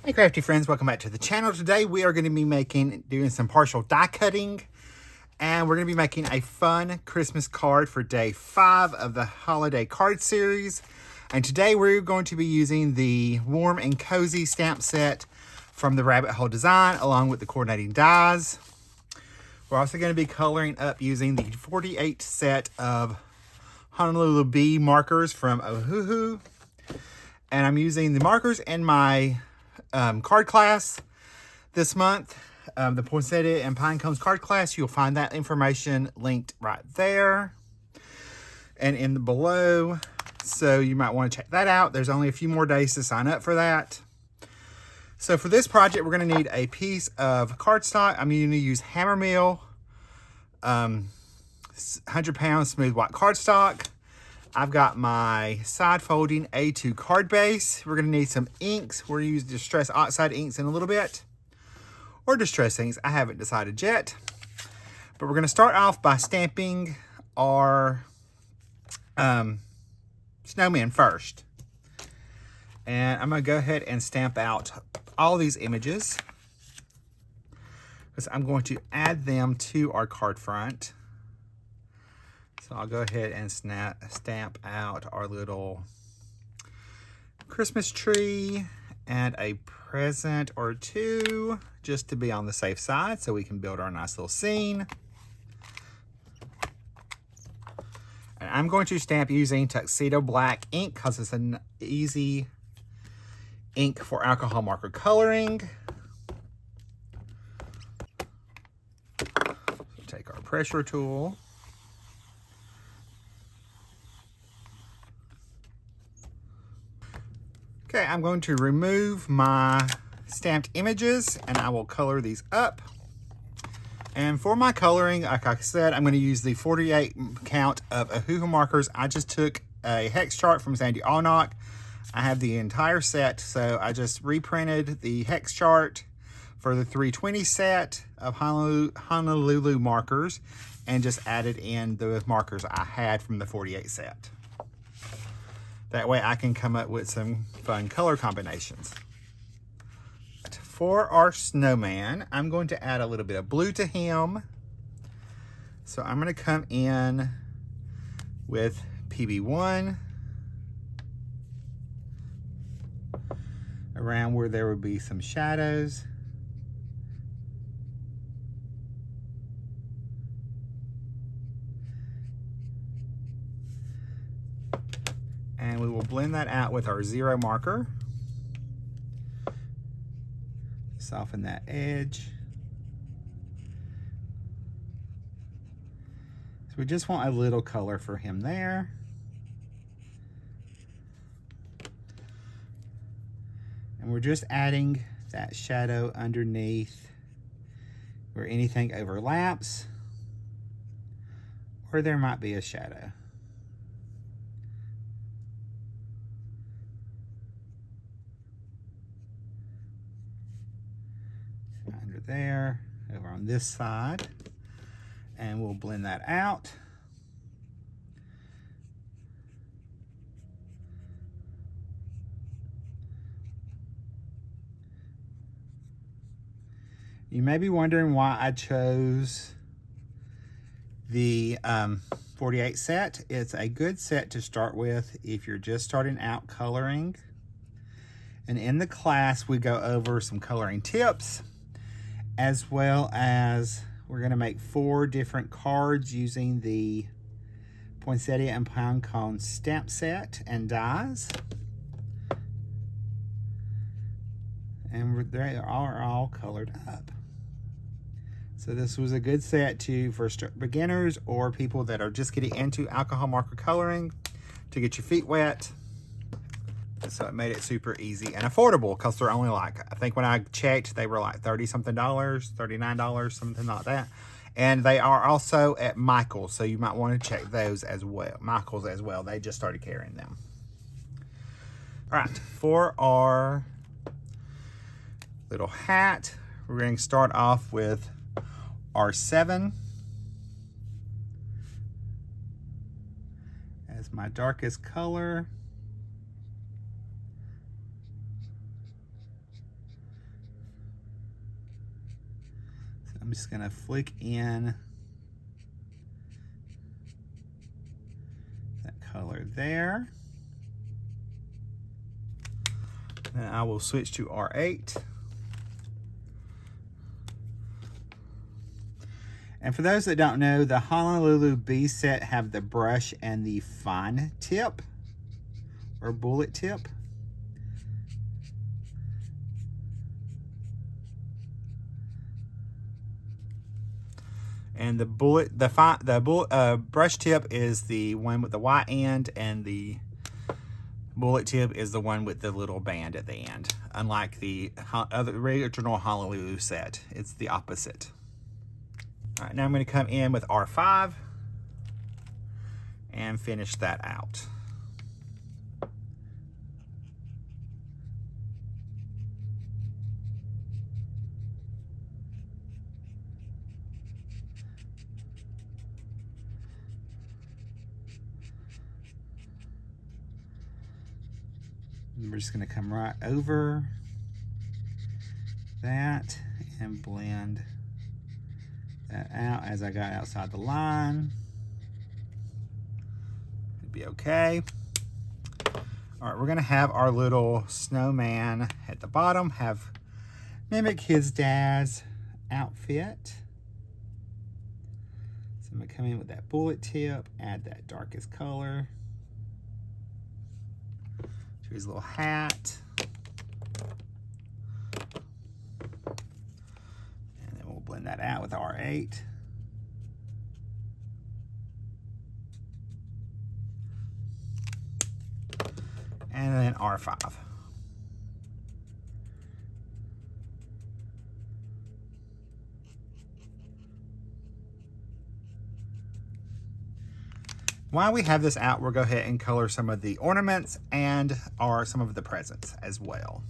Hey crafty friends, welcome back to the channel. Today we are going to be doing some partial die cutting, and we're going to be making a fun Christmas card for day 5 of the holiday card series. And today we're going to be using the warm and cozy stamp set from the Rabbit Hole design along with the coordinating dies. We're also going to be coloring up using the 48 set of Honolulu bee markers from Ohuhu. And I'm using the markers in my card class this month, the Poinsettia and Pine Cones card class. You'll find that information linked right there and in the below, so you might want to check that out. There's only a few more days to sign up for that. So for this project, we're going to need a piece of cardstock. I'm going to use Hammer Mill 100-pound smooth white cardstock. I've got my side folding A2 card base. We're going to need some inks. We're going to use Distress Oxide inks in a little bit, or Distress inks. I haven't decided yet. But we're going to start off by stamping our snowman first. And I'm going to go ahead and stamp out all these images, because I'm going to add them to our card front. So I'll go ahead and stamp out our little Christmas tree and a present or two, just to be on the safe side, so we can build our nice little scene. And I'm going to stamp using Tuxedo Black ink because it's an easy ink for alcohol marker coloring. So take our pressure tool. Okay, I'm going to remove my stamped images and I will color these up. And for my coloring, like I said, I'm going to use the 48 count of Ohuhu markers. I just took a hex chart from Sandy Allnock. I have the entire set, so I just reprinted the hex chart for the 320 set of Honolulu markers and just added in the markers I had from the 48 set. That way I can come up with some fun color combinations. For our snowman, I'm going to add a little bit of blue to him. So I'm going to come in with PB1 around where there would be some shadows. And we will blend that out with our 0 marker. Soften that edge. So we just want a little color for him there. And we're just adding that shadow underneath where anything overlaps, or there might be a shadow. Under there, over on this side, and we'll blend that out. You may be wondering why I chose the 48 set. It's a good set to start with if you're just starting out coloring. And in the class, we go over some coloring tips, as well as we're going to make 4 different cards using the Poinsettia and Pine Cone stamp set and dies. And they are all colored up. So this was a good set for beginners or people that are just getting into alcohol marker coloring to get your feet wet. So it made it super easy and affordable, because they're only like, I think when I checked, they were like $30-something, $39, something like that. And they are also at Michael's, so you might want to check those as well. Michael's as well. They just started carrying them. All right, for our little hat, we're going to start off with our 7 as my darkest color. I'm just gonna flick in that color there. Then I will switch to R8. And for those that don't know, the Honolulu B set have the brush and the fine tip or bullet tip. And the brush tip is the one with the white end, and the bullet tip is the one with the little band at the end. Unlike the original Honolulu set, it's the opposite. All right, now I'm going to come in with R5 and finish that out. And we're just going to come right over that and blend that out as I got outside the line. It'd be okay. All right, we're gonna have our little snowman at the bottom mimic his dad's outfit. So I'm gonna come in with that bullet tip, add that darkest color to his little hat. And then we'll blend that out with R8. And then R5. While we have this out, we'll go ahead and color some of the ornaments and some of the presents as well.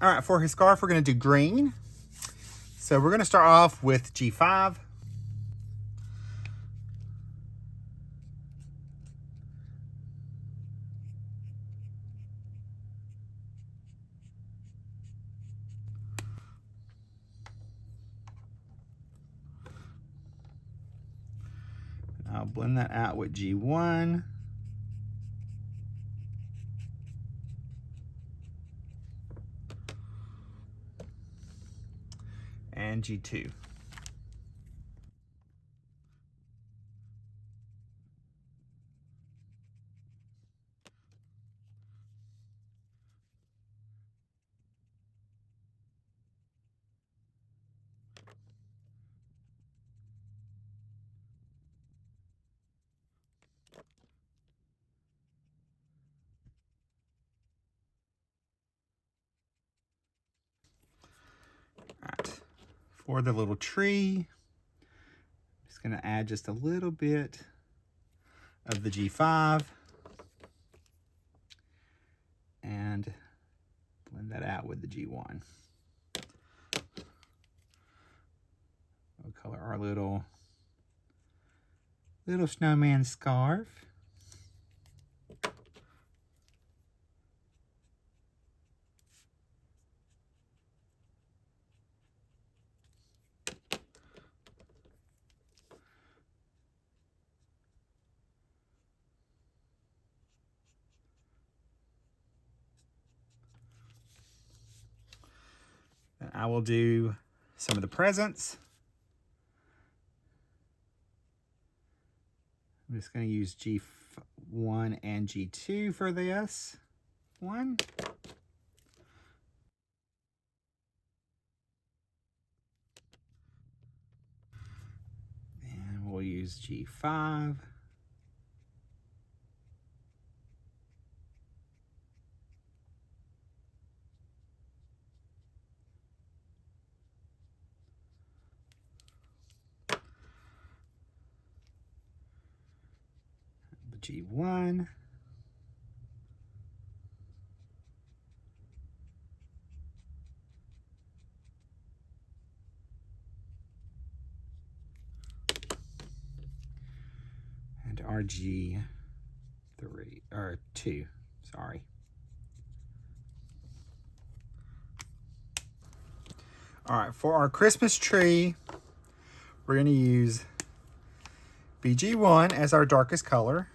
All right, for his scarf, we're gonna do green. So we're gonna start off with G5. I'll blend that out with G1. And G2. All right, for the little tree, I'm just gonna add just a little bit of the G5 and blend that out with the G1. We'll color our little snowman scarf. I will do some of the presents. I'm just going to use G1 and G2 for this one. And we'll use G5. G1. And RG3, or 2, sorry. All right, for our Christmas tree, we're gonna use BG1 as our darkest color,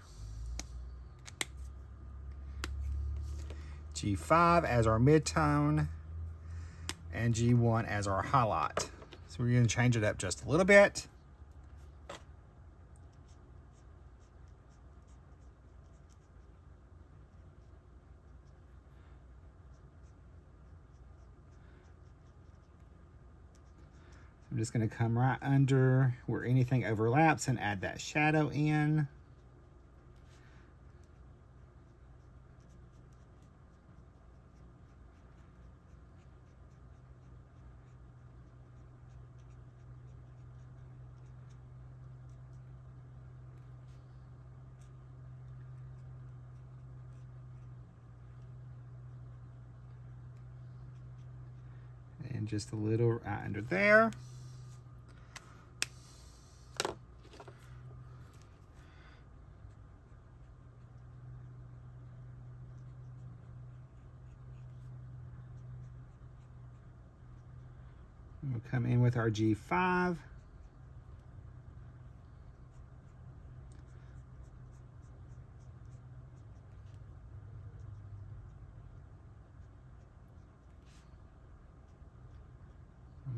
G5 as our mid-tone, and G1 as our highlight. So we're gonna change it up just a little bit. I'm just gonna come right under where anything overlaps and add that shadow in. And just a little right under there. We'll come in with our G5.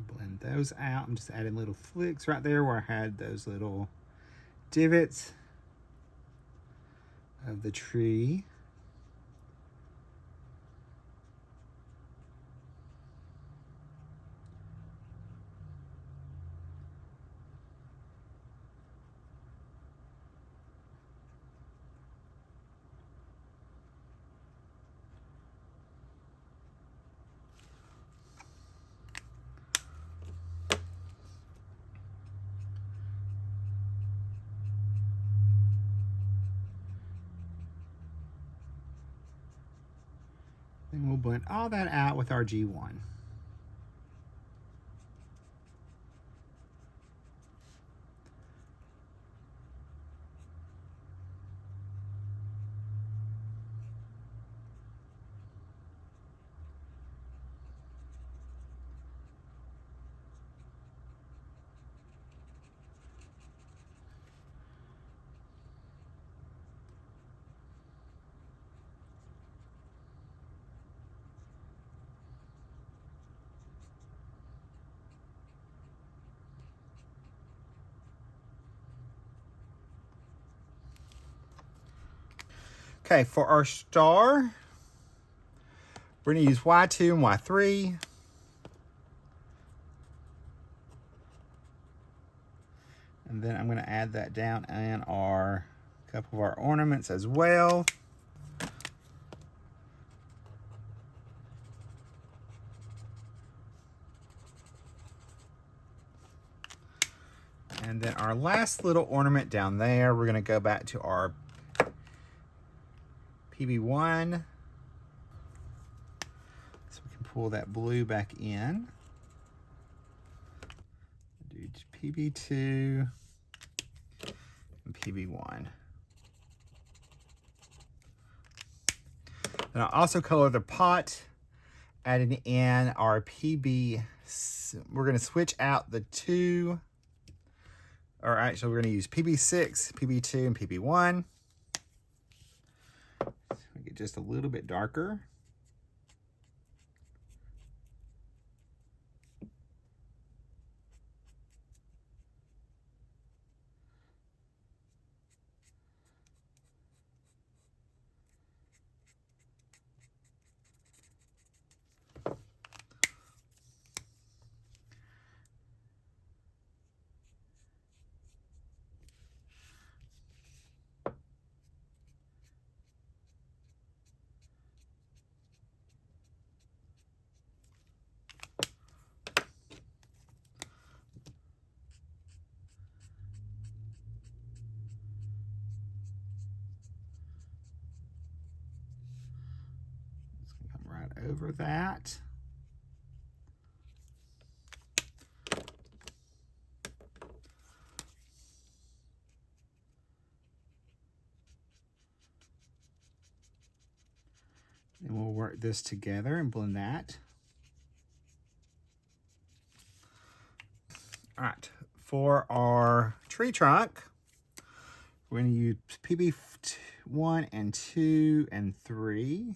Blend those out. I'm just adding little flicks right there where I had those little divots of the tree. And we'll blend all that out with our G1. Okay, for our star, we're gonna use Y2 and Y3. And then I'm gonna add that down in our couple of our ornaments as well. And then our last little ornament down there, we're gonna go back to our PB1. So we can pull that blue back in. Do PB2 and PB1. And I'll also color the pot, adding in our PB. We're gonna switch out the two. All right, so we're gonna use PB6, PB2, and PB1. Make it just a little bit darker. over that. And we'll work this together and blend that. All right, for our tree trunk, we're going to use PB1 and 2 and 3.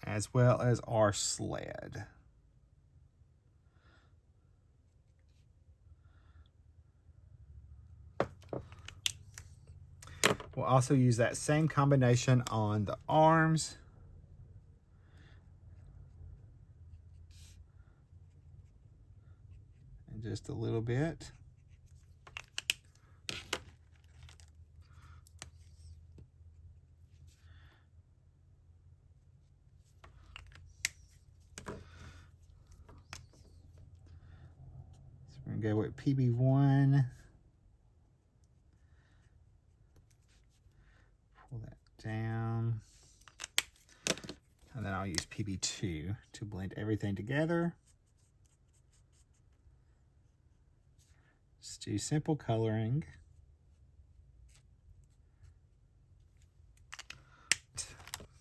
As well as our sled. We'll also use that same combination on the arms. And just a little bit. So we're going to go with PB1. Pull that down. And then I'll use PB2 to blend everything together. Just do simple coloring.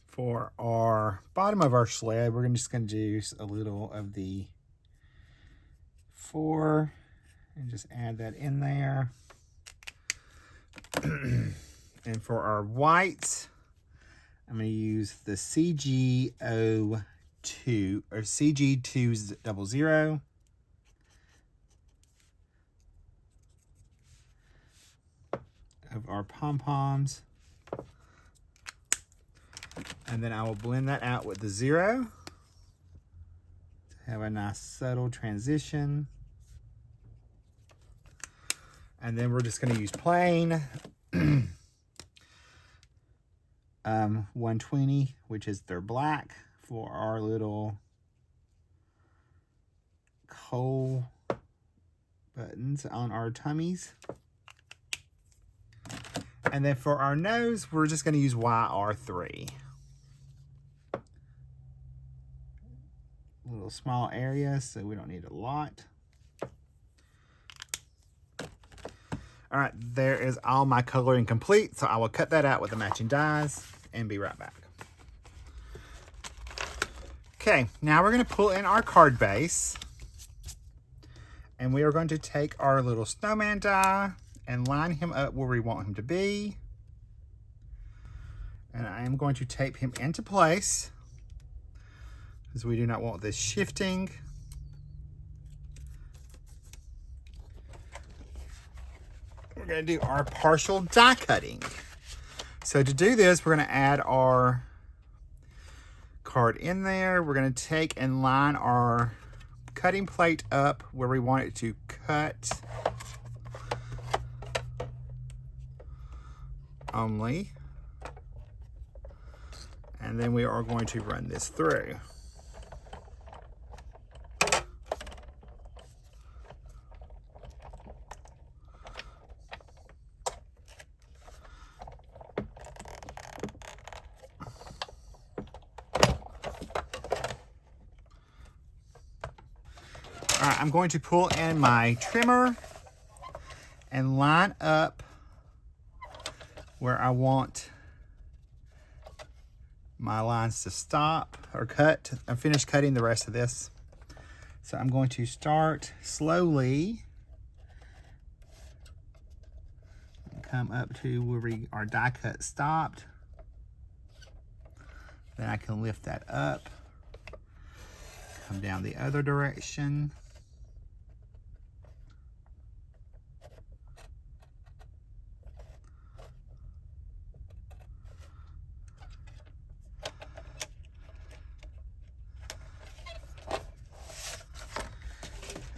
For our bottom of our sled, we're just going to do a little of the 4 and just add that in there. And for our whites, I'm going to use the CG02 or CG200 of our pom-poms. And then I will blend that out with the 0 to have a nice subtle transition. And then we're just going to use plain 120, which is their black, for our little coal buttons on our tummies. And then for our nose, we're just going to use YR3. Little small area, so we don't need a lot. All right, there is all my coloring complete, so I will cut that out with the matching dies and be right back. Okay, now we're going to pull in our card base, and we are going to take our little snowman die and line him up where we want him to be. And I am going to tape him into place, because we do not want this shifting. We're going to do our partial die cutting. So to do this, we're going to add our card in there. We're going to take and line our cutting plate up where we want it to cut only. And then we are going to run this through. All right, I'm going to pull in my trimmer and line up where I want my lines to stop or cut. I'm finished cutting the rest of this. So I'm going to start slowly and come up to where our die cut stopped. Then I can lift that up, come down the other direction.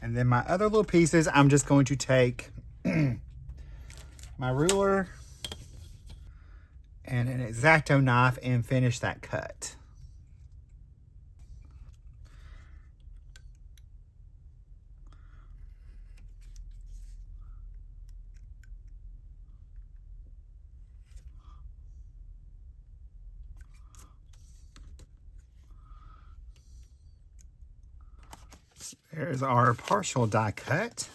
And then my other little pieces, I'm just going to take my ruler and an X-Acto knife and finish that cut. There's our partial die cut.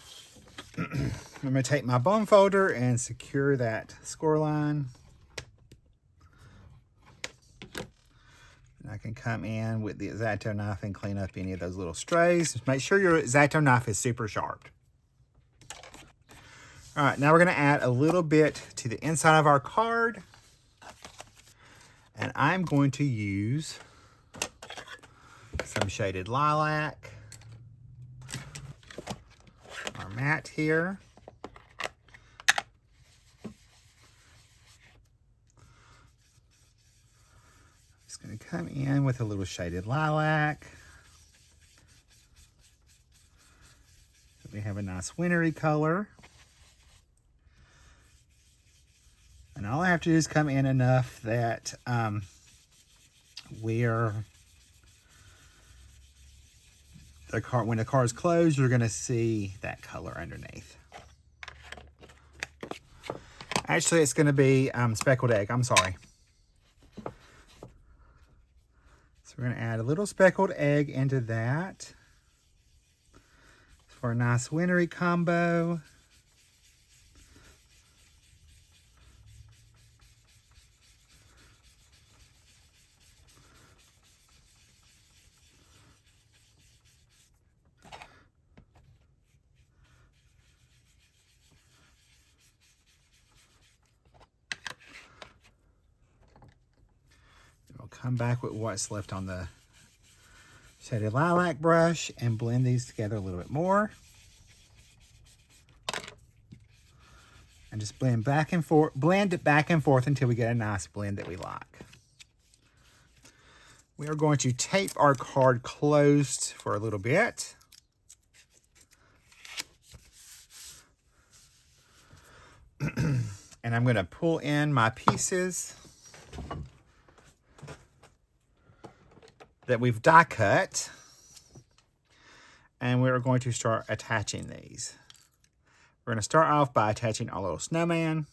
I'm going to take my bone folder and secure that score line. And I can come in with the X-Acto knife and clean up any of those little strays. Just make sure your X-Acto knife is super sharp. All right, now we're going to add a little bit to the inside of our card. And I'm going to use some shaded lilac, our matte here. Just going to come in with a little shaded lilac. So we have a nice wintry color. And all I have to do is come in enough that when the card is closed, you're going to see that color underneath. Actually, it's going to be speckled egg. I'm sorry. So we're going to add a little speckled egg into that for a nice wintry combo. We'll come back with what's left on the shaded lilac brush and blend these together a little bit more. And just blend it back and forth until we get a nice blend that we like. We are going to tape our card closed for a little bit. And I'm going to pull in my pieces that we've die cut. And we're going to start attaching these. We're going to start off by attaching our little snowman.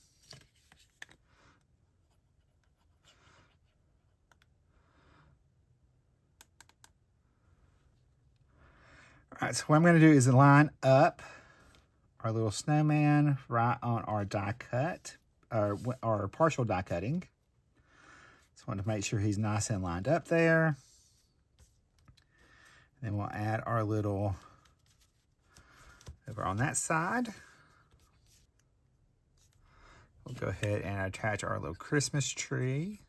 All right, so what I'm going to do is line up our little snowman right on our die cut, our partial die cutting. Just want to make sure he's nice and lined up there. Then we'll add our little over on that side. We'll go ahead and attach our little Christmas tree.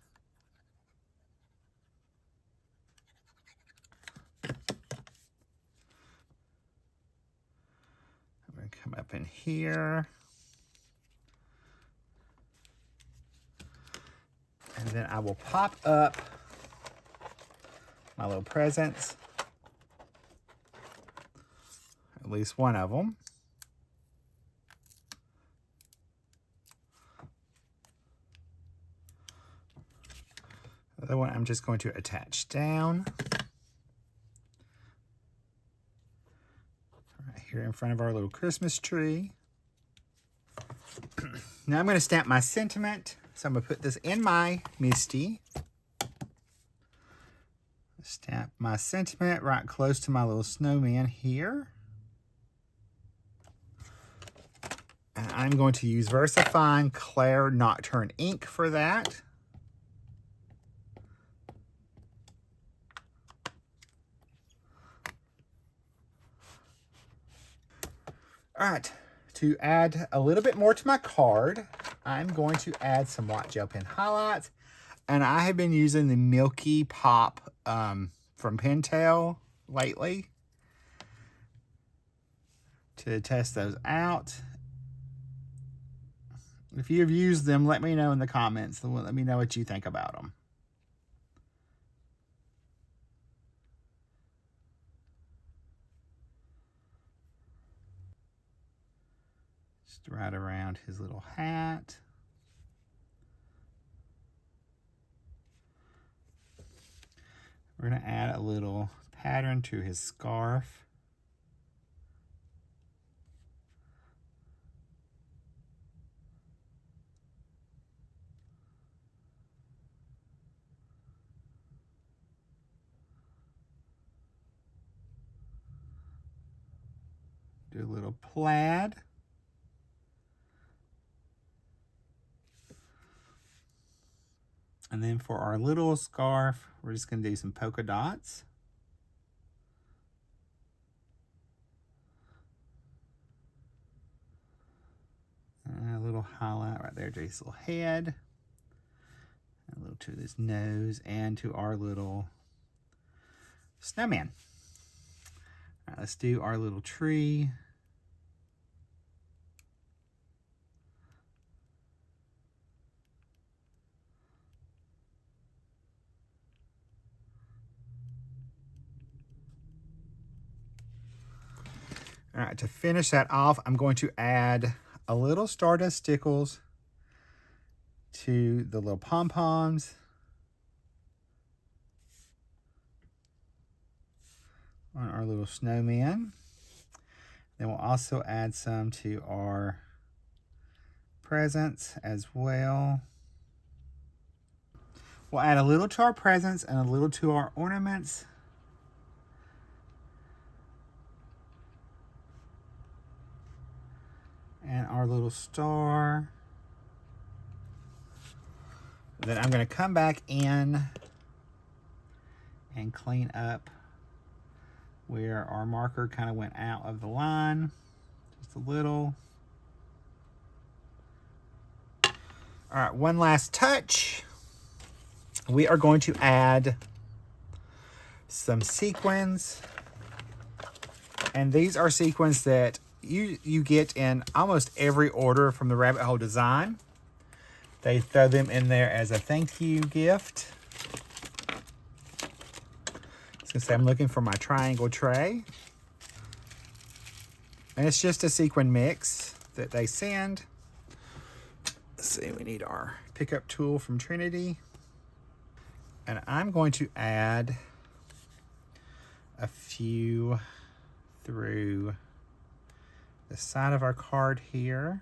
I'm going to come up in here. And then I will pop up my little presents. At least one of them. The other one I'm just going to attach down. Right here in front of our little Christmas tree. Now I'm going to stamp my sentiment. So I'm going to put this in my MISTI. Stamp my sentiment right close to my little snowman here. And I'm going to use VersaFine Claire Nocturne ink for that. All right, to add a little bit more to my card, I'm going to add some white gel pen highlights. And I have been using the Milky Pop from Pentel lately to test those out. If you've used them, let me know in the comments. Let me know what you think about them. Just right around his little hat. We're going to add a little pattern to his scarf. Do a little plaid. And then for our little scarf, we're just going to do some polka dots. And a little highlight right there, Jason's little head. A little to this nose and to our little snowman. All right, let's do our little tree. All right, to finish that off, I'm going to add a little Stardust Stickles to the little pom-poms. On our little snowman. Then we'll also add some to our presents as well. We'll add a little to our presents and a little to our ornaments. And our little star. Then I'm going to come back in and clean up where our marker kind of went out of the line, just a little. All right, one last touch. We are going to add some sequins. And these are sequins that you get in almost every order from the Rabbit Hole Design. They throw them in there as a thank you gift. Since I'm looking for my triangle tray. And it's just a sequin mix that they send. Let's see, we need our pickup tool from Trinity. And I'm going to add a few through the side of our card here.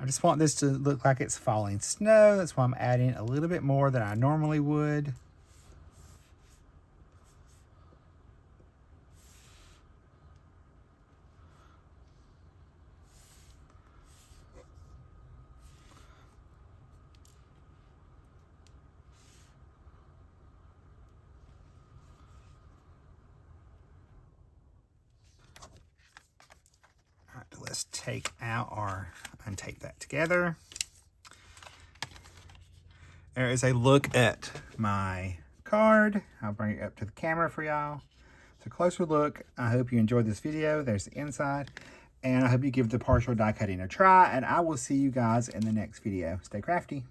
I just want this to look like it's falling snow. That's why I'm adding a little bit more than I normally would. All right, let's take out our, untape that together. There is a look at my card. I'll bring it up to the camera for y'all. It's a closer look. I hope you enjoyed this video. There's the inside. And I hope you give the partial die cutting a try. And I will see you guys in the next video. Stay crafty.